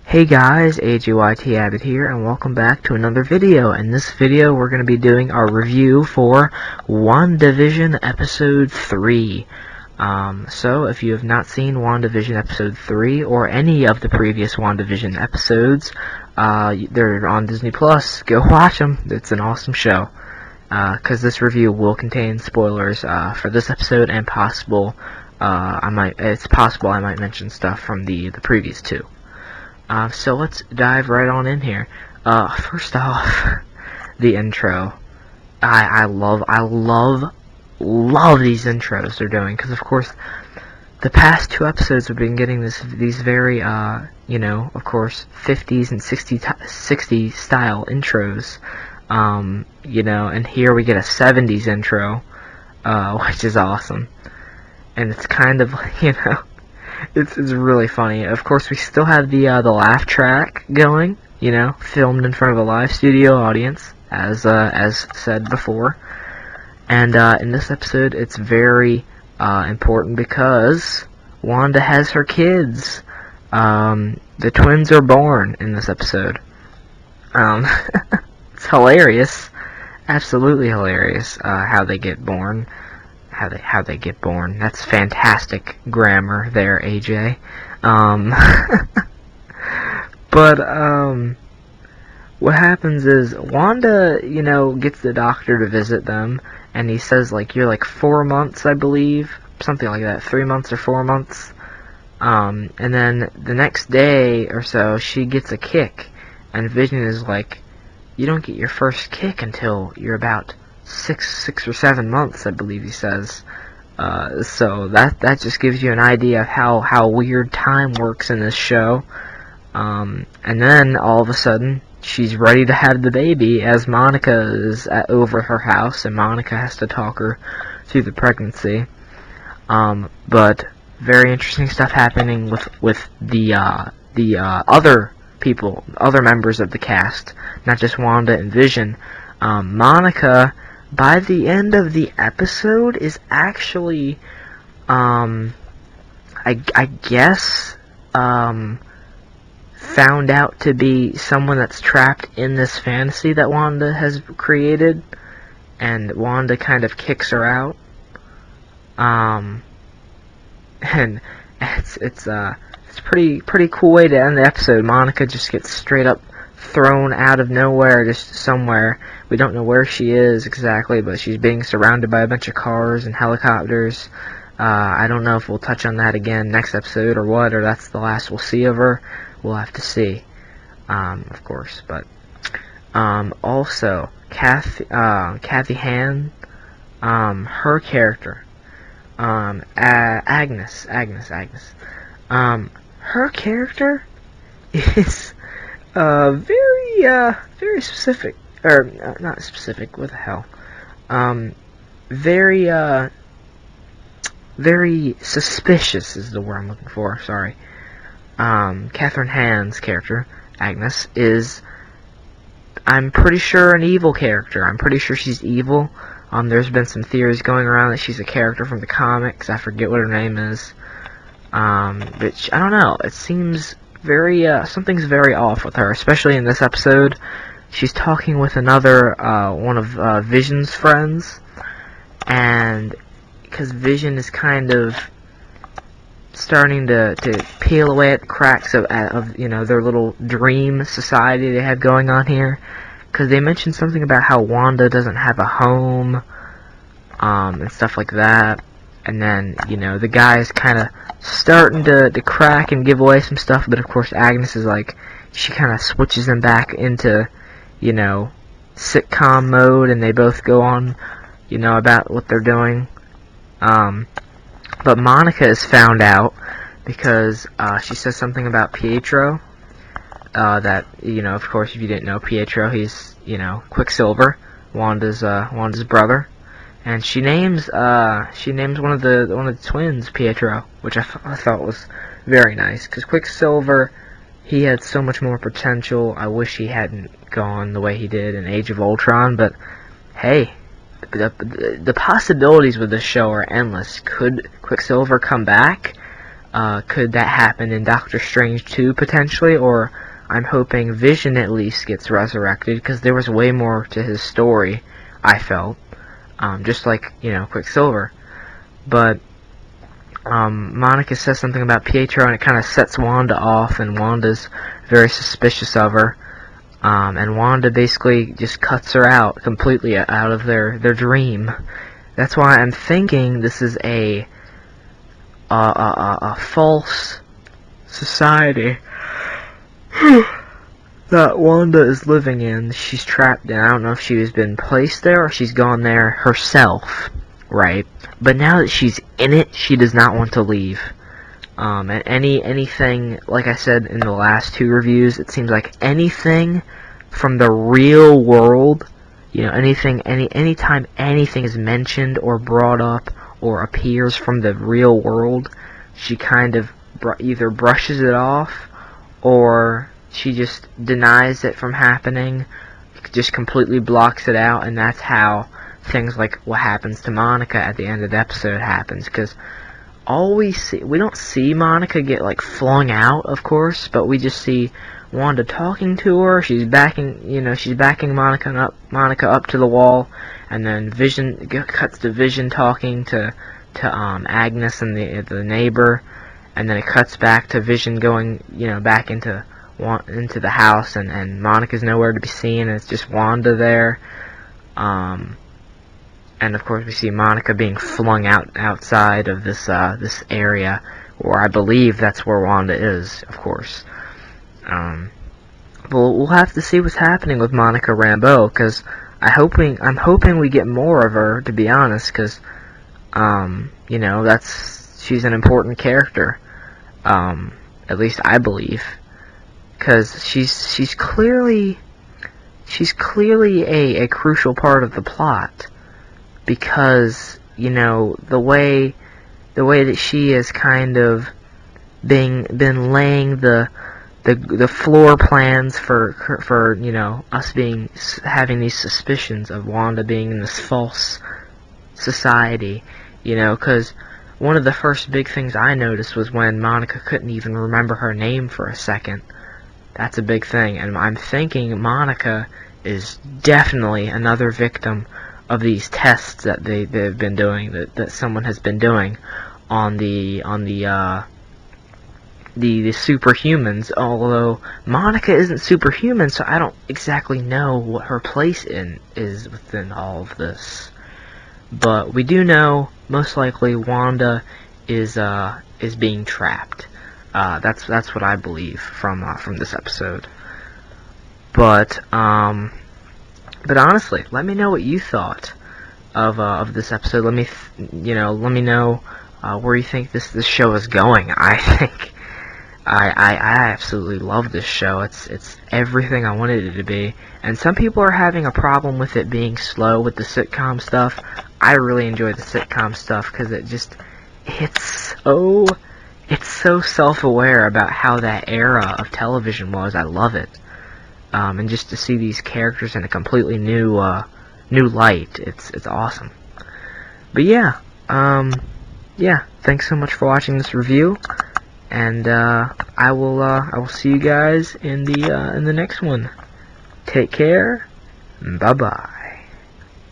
Hey guys, AGYT Abbott here, and welcome back to another video. In this video, we're going to be doing our review for WandaVision Episode 3. So, if you have not seen WandaVision Episode 3, or any of the previous WandaVision episodes, they're on Disney+. Go watch them. It's an awesome show. Because this review will contain spoilers for this episode, and it's possible I might mention stuff from the previous two. So let's dive right on in here. First off, the intro. I love these intros they're doing, because of course the past two episodes have been getting these very of course 50s and 60 style intros. And here we get a 70s intro, which is awesome, and it's kind of It's really funny. Of course, we still have the laugh track going, filmed in front of a live studio audience, as said before. And in this episode, it's very important because Wanda has her kids. The twins are born in this episode. It's hilarious, absolutely hilarious, how they get born. How they get born. That's fantastic grammar there, AJ. But what happens is Wanda, gets the doctor to visit them, and he says you're 4 months, I believe, something like that, 3 months or 4 months. And then the next day or so, she gets a kick, and Vision is like, you don't get your first kick until you're about six or 7 months, I believe he says. So that just gives you an idea of how weird time works in this show. And then all of a sudden she's ready to have the baby, as Monica is over her house, and Monica has to talk her through the pregnancy. But very interesting stuff happening with the other people, other members of the cast, not just Wanda and Vision. Monica, by the end of the episode, is actually, I guess, found out to be someone that's trapped in this fantasy that Wanda has created, and Wanda kind of kicks her out. And it's pretty cool way to end the episode. Monica just gets straight up thrown out of nowhere, just somewhere. We don't know where she is exactly, but she's being surrounded by a bunch of cars and helicopters. I don't know if we'll touch on that again next episode or what, or that's the last we'll see of her. We'll have to see, of course. But also Kathy Han, her character, Agnes. Her character is very specific, or not specific, what the hell, very suspicious is the word I'm looking for, sorry. Catherine Hahn's character, Agnes, is, I'm pretty sure, an evil character. I'm pretty sure she's evil. There's been some theories going around that she's a character from the comics. I forget what her name is. But I don't know. It seems something's very off with her, especially in this episode. She's talking with another, one of Vision's friends, and because Vision is kind of starting to peel away at the cracks of their little dream society they have going on here, because they mentioned something about how Wanda doesn't have a home, and stuff like that. And then, the guy's kind of starting to crack and give away some stuff, but of course Agnes is she kind of switches them back into, sitcom mode, and they both go on, about what they're doing. But Monica is found out because she says something about Pietro, that, of course, if you didn't know, Pietro, he's, Quicksilver, Wanda's brother. And she names one of the twins Pietro, which I thought was very nice, because Quicksilver, he had so much more potential. I wish he hadn't gone the way he did in Age of Ultron, but hey, the possibilities with this show are endless. Could Quicksilver come back? Could that happen in Doctor Strange 2 potentially, or I'm hoping Vision at least gets resurrected, because there was way more to his story, I felt, just like, Quicksilver. But Monica says something about Pietro, and it kind of sets Wanda off, and Wanda's very suspicious of her. And Wanda basically just cuts her out completely out of their dream. That's why I'm thinking this is a false society that Wanda is living in. She's trapped in. I don't know if she's been placed there or she's gone there herself, right? But now that she's in it, she does not want to leave. And anything, like I said in the last 2 reviews, it seems like anything from the real world, anytime anything is mentioned or brought up or appears from the real world, she kind of either brushes it off, or she just denies it from happening, just completely blocks it out. And that's how things like what happens to Monica at the end of the episode happens, because we don't see Monica get like flung out, of course, but we just see Wanda talking to her. She's backing Monica up to the wall, and then Vision cuts to Vision talking to Agnes and the neighbor, and then it cuts back to Vision going back into the house, and Monica's nowhere to be seen, and it's just Wanda there. And of course we see Monica being flung outside of this area, where I believe that's where Wanda is, of course. But we'll have to see what's happening with Monica Rambeau, because I'm hoping we get more of her, to be honest, because she's an important character, at least I believe, because she's clearly a crucial part of the plot, because the way that she has kind of been laying the floor plans for us having these suspicions of Wanda being in this false society, because one of the first big things I noticed was when Monica couldn't even remember her name for a second. That's a big thing, and I'm thinking Monica is definitely another victim of these tests that they've been doing, that someone has been doing on the superhumans, although Monica isn't superhuman, so I don't exactly know what her place is within all of this. But we do know, most likely, Wanda is being trapped. That's what I believe from this episode. But honestly, let me know what you thought of this episode. Let me know where you think this show is going. I think I absolutely love this show. It's everything I wanted it to be. And some people are having a problem with it being slow with the sitcom stuff. I really enjoy the sitcom stuff because it's so self-aware about how that era of television was. I love it. And just to see these characters in a completely new light, it's awesome. But yeah, thanks so much for watching this review, and I will see you guys in the next one. Take care. Bye bye.